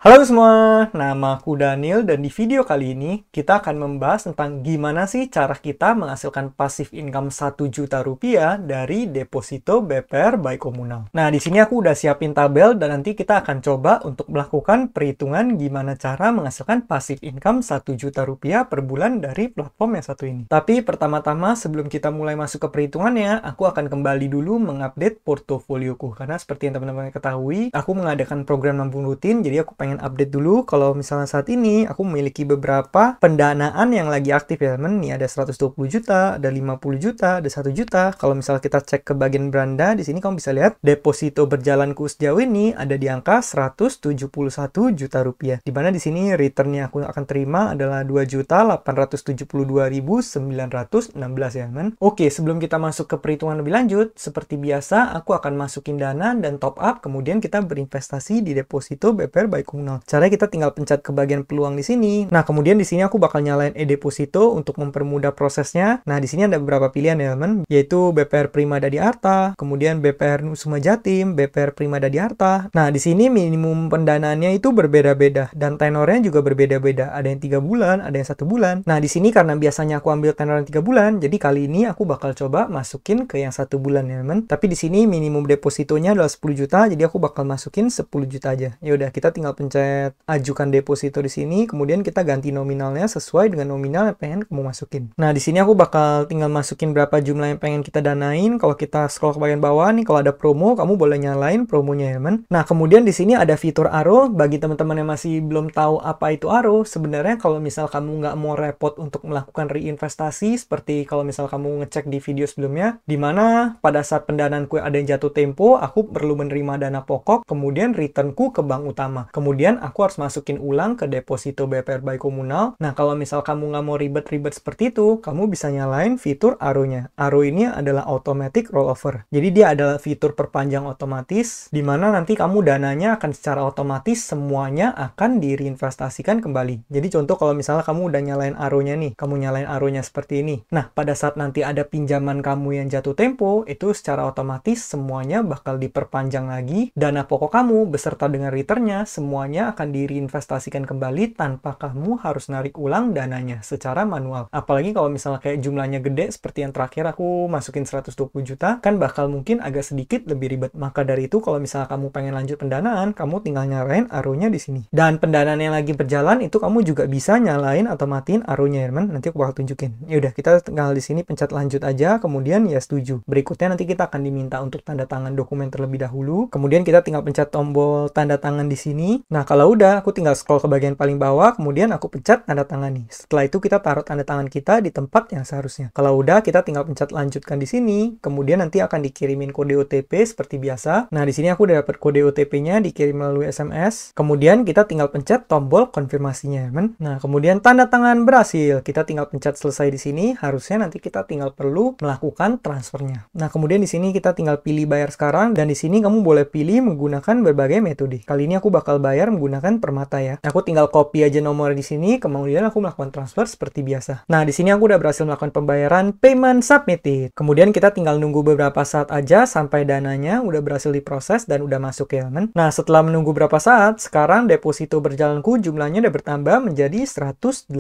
Halo semua, nama aku Daniel dan di video kali ini kita akan membahas tentang gimana sih cara kita menghasilkan passive income 1 juta rupiah dari deposito BPR by Komunal. Nah, di sini aku udah siapin tabel dan nanti kita akan coba untuk melakukan perhitungan gimana cara menghasilkan passive income 1 juta rupiah per bulan dari platform yang satu ini. Tapi pertama-tama sebelum kita mulai masuk ke perhitungannya, aku akan kembali dulu mengupdate portofolioku karena seperti yang teman-teman ketahui, aku mengadakan program nabung rutin, jadi aku pengen update dulu kalau misalnya saat ini aku memiliki beberapa pendanaan yang lagi aktif ya teman. Nih ada 120 juta, ada 50 juta, ada 1 juta. Kalau misalnya kita cek ke bagian beranda, di sini kamu bisa lihat deposito berjalanku sejauh ini ada di angka 171 juta rupiah. Dimana di sini returnnya aku akan terima adalah 2.872.916 ya teman. Oke, sebelum kita masuk ke perhitungan lebih lanjut, seperti biasa aku akan masukin dana dan top up, kemudian kita berinvestasi di deposito BPR by Komunal. Caranya kita tinggal pencet ke bagian peluang di sini. Nah, kemudian di sini aku bakal nyalain e-deposito untuk mempermudah prosesnya. Nah, di sini ada beberapa pilihan ya, teman, yaitu BPR Prima Dadi Arta, kemudian BPR Suma Jatim, BPR Prima Dadi Arta. Nah, di sini minimum pendanaannya itu berbeda-beda dan tenornya juga berbeda-beda. Ada yang 3 bulan, ada yang 1 bulan. Nah, di sini karena biasanya aku ambil tenor yang 3 bulan, jadi kali ini aku bakal coba masukin ke yang 1 bulan ya, teman. Tapi di sini minimum depositonya adalah 10 juta, jadi aku bakal masukin 10 juta aja. Ya udah, kita tinggal pencet ajukan deposito di sini, kemudian kita ganti nominalnya sesuai dengan nominal yang pengen kamu masukin. Nah, di sini aku bakal tinggal masukin berapa jumlah yang pengen kita danain. Kalau kita scroll ke bagian bawah nih, kalau ada promo, kamu boleh nyalain promonya ya, teman. Nah, kemudian di sini ada fitur ARO. Bagi teman-teman yang masih belum tahu apa itu ARO, sebenarnya kalau misal kamu nggak mau repot untuk melakukan reinvestasi, seperti kalau misal kamu ngecek di video sebelumnya, di mana pada saat pendanaanku ada yang jatuh tempo, aku perlu menerima dana pokok, kemudian returnku ke bank utama. Kemudian aku harus masukin ulang ke deposito BPR by Komunal. Nah, kalau misal kamu nggak mau ribet-ribet seperti itu, kamu bisa nyalain fitur ARO-nya. ARO ini adalah automatic rollover. Jadi dia adalah fitur perpanjang otomatis, di mana nanti kamu dananya akan secara otomatis semuanya akan direinvestasikan kembali. Jadi contoh kalau misalnya kamu udah nyalain ARO-nya nih, kamu nyalain ARO-nya seperti ini. Nah, pada saat nanti ada pinjaman kamu yang jatuh tempo, itu secara otomatis semuanya bakal diperpanjang lagi. Dana pokok kamu beserta dengan return-nya semuanya akan direinvestasikan kembali tanpa kamu harus narik ulang dananya secara manual. Apalagi kalau misalnya kayak jumlahnya gede seperti yang terakhir aku masukin 120 juta, kan bakal mungkin agak sedikit lebih ribet. Maka dari itu kalau misalnya kamu pengen lanjut pendanaan, kamu tinggal nyalain ARO-nya di sini. Dan pendanaan yang lagi berjalan itu kamu juga bisa nyalain atau matiin ARO-nya ya, teman. Nanti aku bakal tunjukin. Ya udah, kita tinggal di sini pencet lanjut aja, kemudian ya setuju. Berikutnya nanti kita akan diminta untuk tanda tangan dokumen terlebih dahulu. Kemudian kita tinggal pencet tombol tanda tangan di sini. Nah, kalau udah, aku tinggal scroll ke bagian paling bawah, kemudian aku pencet tanda tangan nih. Setelah itu kita taruh tanda tangan kita di tempat yang seharusnya. Kalau udah, kita tinggal pencet lanjutkan di sini, kemudian nanti akan dikirimin kode OTP seperti biasa. Nah, di sini aku udah dapat kode OTP-nya dikirim melalui SMS. Kemudian kita tinggal pencet tombol konfirmasinya, teman. Nah, kemudian tanda tangan berhasil. Kita tinggal pencet selesai di sini. Harusnya nanti kita tinggal perlu melakukan transfernya. Nah, kemudian di sini kita tinggal pilih bayar sekarang, dan di sini kamu boleh pilih menggunakan berbagai metode. Kali ini aku bakal bayar menggunakan Permata ya. Aku tinggal copy aja nomor di sini, kemudian aku melakukan transfer seperti biasa. Nah, di sini aku udah berhasil melakukan pembayaran payment submitted. Kemudian kita tinggal nunggu beberapa saat aja sampai dananya udah berhasil diproses dan udah masuk ya, teman. Nah, setelah menunggu beberapa saat, sekarang deposito berjalanku jumlahnya udah bertambah menjadi 181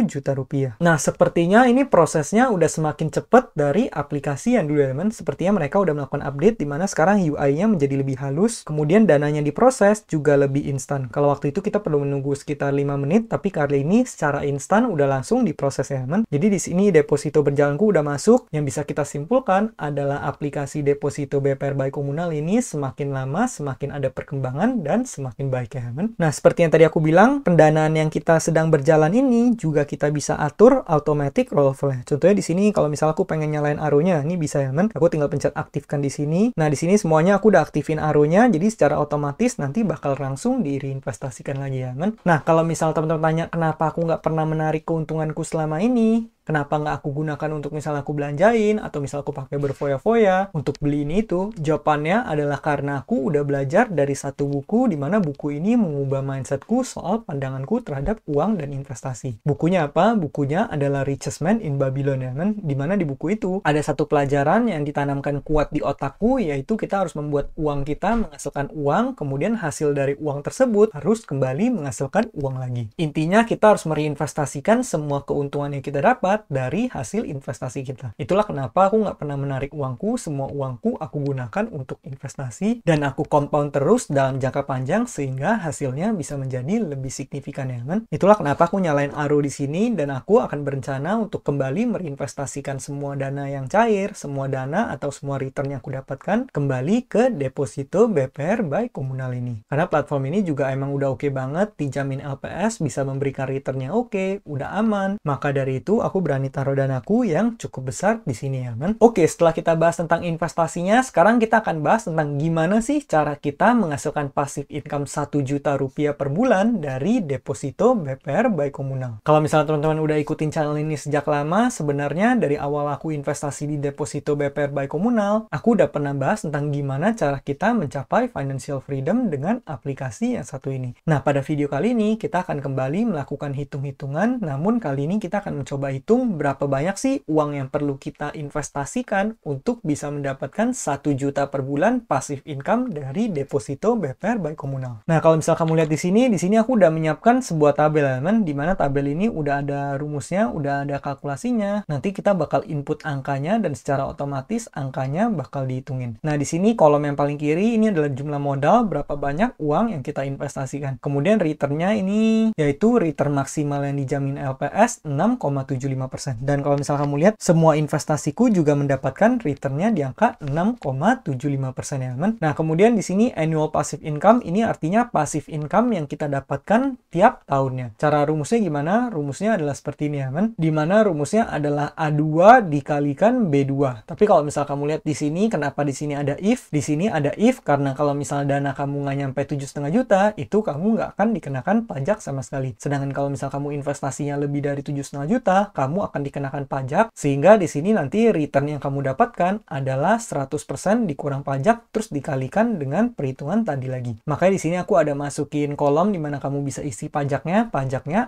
juta rupiah. Nah, sepertinya ini prosesnya udah semakin cepat dari aplikasi yang dulu ya, teman. Sepertinya mereka udah melakukan update di mana sekarang UI-nya menjadi lebih halus, kemudian dananya diproses juga lebih instan. Kalau waktu itu kita perlu menunggu sekitar 5 menit, tapi kali ini secara instan udah langsung diproses ya, teman. Jadi di sini deposito berjalanku udah masuk. Yang bisa kita simpulkan adalah aplikasi deposito BPR by Komunal ini semakin lama semakin ada perkembangan dan semakin baik ya, teman. Nah, seperti yang tadi aku bilang, pendanaan yang kita sedang berjalan ini juga kita bisa atur automatic rollover. Contohnya di sini kalau misalnya aku pengen nyalain ARO-nya, ini bisa ya, teman. Aku tinggal pencet aktifkan di sini. Nah, di sini semuanya aku udah aktifin ARO-nya, jadi secara otomatis nanti bakal langsung direinvestasikan lagi ya, teman. Nah, kalau misal teman-teman tanya kenapa aku nggak pernah menarik keuntunganku selama ini, Kenapa nggak aku gunakan untuk misalnya aku belanjain, atau misal aku pakai berfoya-foya untuk beli ini itu? Jawabannya adalah karena aku udah belajar dari satu buku, di mana buku ini mengubah mindsetku soal pandanganku terhadap uang dan investasi. Bukunya apa? Bukunya adalah Richest Man in Babylon, ya kan? Di mana di buku itu ada satu pelajaran yang ditanamkan kuat di otakku, yaitu kita harus membuat uang kita menghasilkan uang, kemudian hasil dari uang tersebut harus kembali menghasilkan uang lagi. Intinya kita harus mereinvestasikan semua keuntungan yang kita dapat dari hasil investasi kita. Itulah kenapa aku nggak pernah menarik uangku, semua uangku aku gunakan untuk investasi, dan aku compound terus dalam jangka panjang sehingga hasilnya bisa menjadi lebih signifikan, ya kan? Itulah kenapa aku nyalain ARO di sini, dan aku akan berencana untuk kembali merinvestasikan semua dana yang cair, semua dana atau semua return yang aku dapatkan kembali ke deposito BPR by Komunal ini. Karena platform ini juga emang udah oke banget, dijamin LPS, bisa memberikan returnnya oke, udah aman. Maka dari itu aku berani taruh danaku yang cukup besar di sini, ya kan? Oke, setelah kita bahas tentang investasinya, sekarang kita akan bahas tentang gimana sih cara kita menghasilkan passive income 1 juta rupiah per bulan dari deposito BPR by Komunal. Kalau misalnya teman-teman udah ikutin channel ini sejak lama, sebenarnya dari awal aku investasi di deposito BPR by Komunal, aku udah pernah bahas tentang gimana cara kita mencapai financial freedom dengan aplikasi yang satu ini. Nah, pada video kali ini kita akan kembali melakukan hitung-hitungan, namun kali ini kita akan mencoba hitung berapa banyak sih uang yang perlu kita investasikan untuk bisa mendapatkan 1 juta per bulan passive income dari deposito BPR by Komunal. Nah, kalau misal kamu lihat di sini aku udah menyiapkan sebuah tabel, teman, di mana tabel ini udah ada rumusnya, udah ada kalkulasinya. Nanti kita bakal input angkanya dan secara otomatis angkanya bakal dihitungin. Nah, di sini kolom yang paling kiri ini adalah jumlah modal, berapa banyak uang yang kita investasikan. Kemudian returnnya ini yaitu return maksimal yang dijamin LPS 6,75%. Dan kalau misalnya kamu lihat, semua investasiku juga mendapatkan returnnya di angka 6,75%, ya teman. Nah, kemudian di sini annual passive income ini artinya passive income yang kita dapatkan tiap tahunnya. Cara rumusnya gimana? Rumusnya adalah seperti ini, ya teman. Di mana rumusnya adalah A2 dikalikan B2. Tapi kalau misalnya kamu lihat di sini, kenapa di sini ada if? Di sini ada if karena kalau misalnya dana kamu nggak nyampe 7,5 juta, itu kamu nggak akan dikenakan pajak sama sekali. Sedangkan kalau misalnya kamu investasinya lebih dari 7,5 juta, kamu akan dikenakan pajak, sehingga di sini nanti return yang kamu dapatkan adalah 100% dikurang pajak, terus dikalikan dengan perhitungan tadi lagi. Makanya di sini aku ada masukin kolom di mana kamu bisa isi pajaknya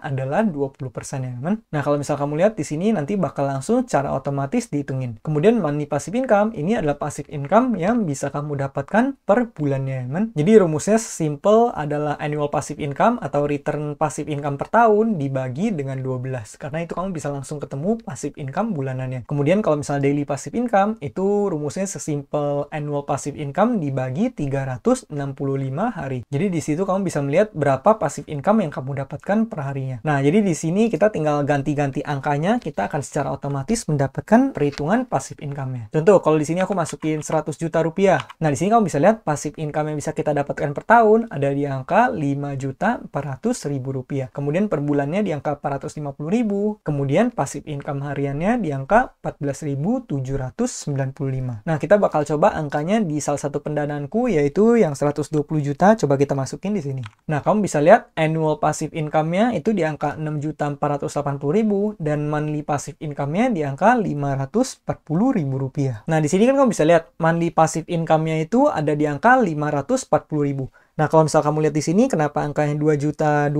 adalah 20%, ya teman. Nah, kalau misal kamu lihat di sini nanti bakal langsung secara otomatis dihitungin. Kemudian monthly passive income ini adalah passive income yang bisa kamu dapatkan per bulannya, teman. Jadi rumusnya simple adalah annual passive income atau return passive income per tahun dibagi dengan 12. Karena itu kamu bisa langsung ketemu passive income bulanannya. Kemudian kalau misalnya daily passive income, itu rumusnya sesimpel annual passive income dibagi 365 hari. Jadi di situ kamu bisa melihat berapa passive income yang kamu dapatkan per harinya. Nah, jadi di sini kita tinggal ganti-ganti angkanya, kita akan secara otomatis mendapatkan perhitungan passive income-nya. Contoh, kalau di sini aku masukin 100 juta rupiah. Nah, di sini kamu bisa lihat passive income yang bisa kita dapatkan per tahun ada di angka 5.400.000 rupiah. Kemudian per bulannya di angka 450.000. Kemudian passive income hariannya di angka 14.795. Nah, kita bakal coba angkanya di salah satu pendanaanku, yaitu yang 120 juta. Coba kita masukin di sini. Nah, kamu bisa lihat annual passive income-nya itu di angka 6.480.000 dan monthly passive income-nya di angka 540.000 rupiah. Nah, di sini kan kamu bisa lihat monthly passive income-nya itu ada di angka 540.000. Nah, kalau misal kamu lihat di sini, kenapa angkanya 2.025.000?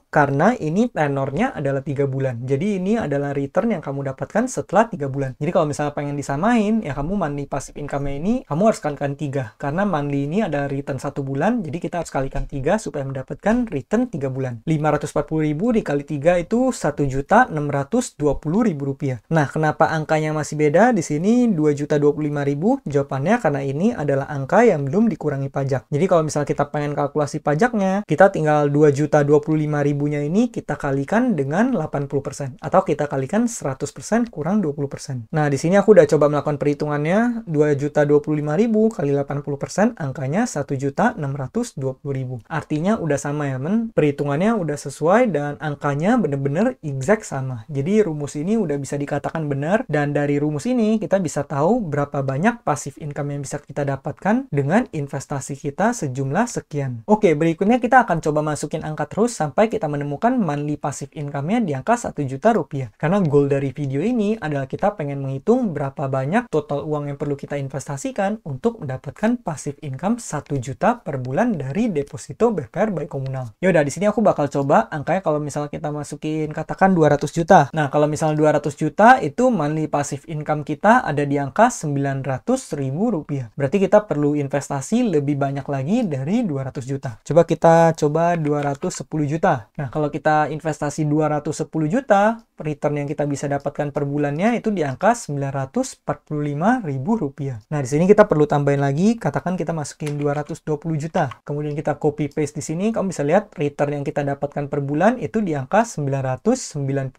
Karena ini tenornya adalah 3 bulan. Jadi ini adalah return yang kamu dapatkan setelah 3 bulan. Jadi kalau misalnya pengen disamain, ya kamu monthly passive income-nya ini, kamu harus kalikan 3. Karena monthly ini ada return 1 bulan, jadi kita harus kalikan 3 supaya mendapatkan return 3 bulan. 540.000 dikali 3 itu 1.620.000 rupiah. Nah, kenapa angkanya masih beda? Di sini 2.025.000. Jawabannya karena ini adalah angka yang belum dikurangi pajak. Jadi kalau misalnya kita pengen kalkulasi pajaknya, kita tinggal 2.025.000-nya ini kita kalikan dengan 80% atau kita kalikan 100% kurang 20%. Nah, di sini aku udah coba melakukan perhitungannya. 2.025.000 kali 80% angkanya 1.620.000. Artinya udah sama, ya men. Perhitungannya udah sesuai dan angkanya bener-bener exact sama. Jadi rumus ini udah bisa dikatakan benar, dan dari rumus ini kita bisa tahu berapa banyak passive income yang bisa kita dapatkan dengan investasi kita sejumlah berjumlah sekian. Oke, berikutnya kita akan coba masukin angka terus sampai kita menemukan monthly passive income-nya di angka 1 juta rupiah. Karena goal dari video ini adalah kita pengen menghitung berapa banyak total uang yang perlu kita investasikan untuk mendapatkan passive income 1 juta per bulan dari deposito BPR by Komunal. Yaudah, di sini aku bakal coba angkanya kalau misalnya kita masukin katakan 200 juta. Nah, kalau misalnya 200 juta itu monthly passive income kita ada di angka 900.000 rupiah. Berarti kita perlu investasi lebih banyak lagi dari 200 juta. Coba kita coba 210 juta. Nah, kalau kita investasi 210 juta, return yang kita bisa dapatkan per bulannya itu di angka 945.000 rupiah. Nah, di sini kita perlu tambahin lagi, katakan kita masukin 220 juta. Kemudian kita copy paste di sini, kamu bisa lihat return yang kita dapatkan per bulan itu di angka 990.000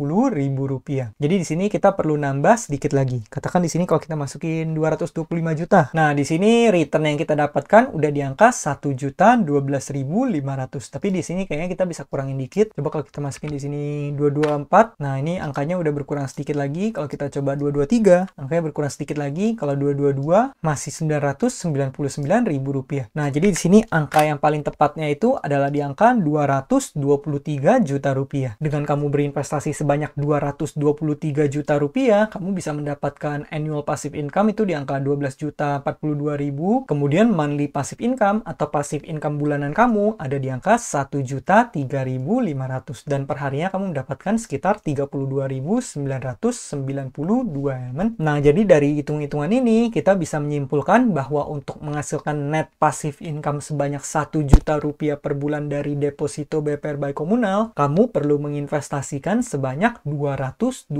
rupiah. Jadi di sini kita perlu nambah sedikit lagi. Katakan di sini kalau kita masukin 225 juta. Nah, di sini return yang kita dapatkan udah di angka 1.012.500. Tapi di sini kayaknya kita bisa kurangin dikit. Coba kalau kita masukin di sini 224. Nah, ini angkanya udah berkurang sedikit lagi. Kalau kita coba 223, angkanya berkurang sedikit lagi. Kalau 222 masih 999.000 rupiah. Nah, jadi di sini angka yang paling tepatnya itu adalah di angka 223 juta rupiah. Dengan kamu berinvestasi sebanyak 223 juta rupiah, kamu bisa mendapatkan annual passive income itu di angka 12.042.000. Kemudian monthly passive income atau passive income bulanan kamu ada di angka 1.003.500 dan perharinya kamu mendapatkan sekitar 32.992 ya, men. Nah, jadi dari hitung-hitungan ini kita bisa menyimpulkan bahwa untuk menghasilkan net passive income sebanyak 1 juta rupiah per bulan dari deposito BPR by Komunal, kamu perlu menginvestasikan sebanyak 223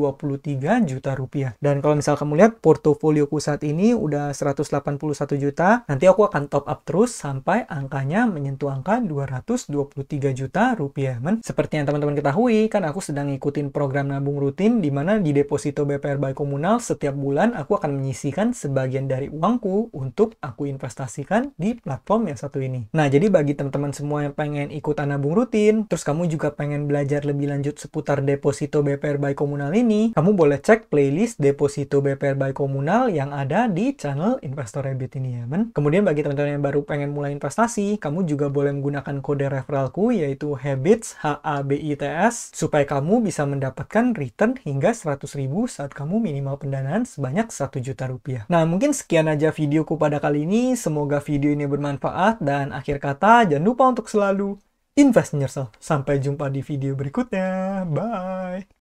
juta rupiah. Dan kalau misal kamu lihat portofolioku saat ini udah 181 juta, nanti aku akan top up terus sampai angkanya menyentuh angka 223 juta rupiah, men. Seperti yang teman-teman ketahui, kan aku sedang ngikutin program nabung rutin di mana di deposito BPR by Komunal setiap bulan aku akan menyisihkan sebagian dari uangku untuk aku investasikan di platform yang satu ini. Nah, jadi bagi teman-teman semua yang pengen ikutan nabung rutin, terus kamu juga pengen belajar lebih lanjut seputar deposito BPR by Komunal ini, kamu boleh cek playlist deposito BPR by Komunal yang ada di channel Investor Habit ini ya, men. Kemudian bagi teman-teman yang baru pengen mulai investasi, kamu juga boleh menggunakan kode referralku yaitu HABITS, HABITS, supaya kamu bisa mendapatkan return hingga 100.000 saat kamu minimal pendanaan sebanyak 1 juta rupiah. Nah, mungkin sekian aja videoku pada kali ini. Semoga video ini bermanfaat dan akhir kata jangan lupa untuk selalu invest in yourself. Sampai jumpa di video berikutnya. Bye!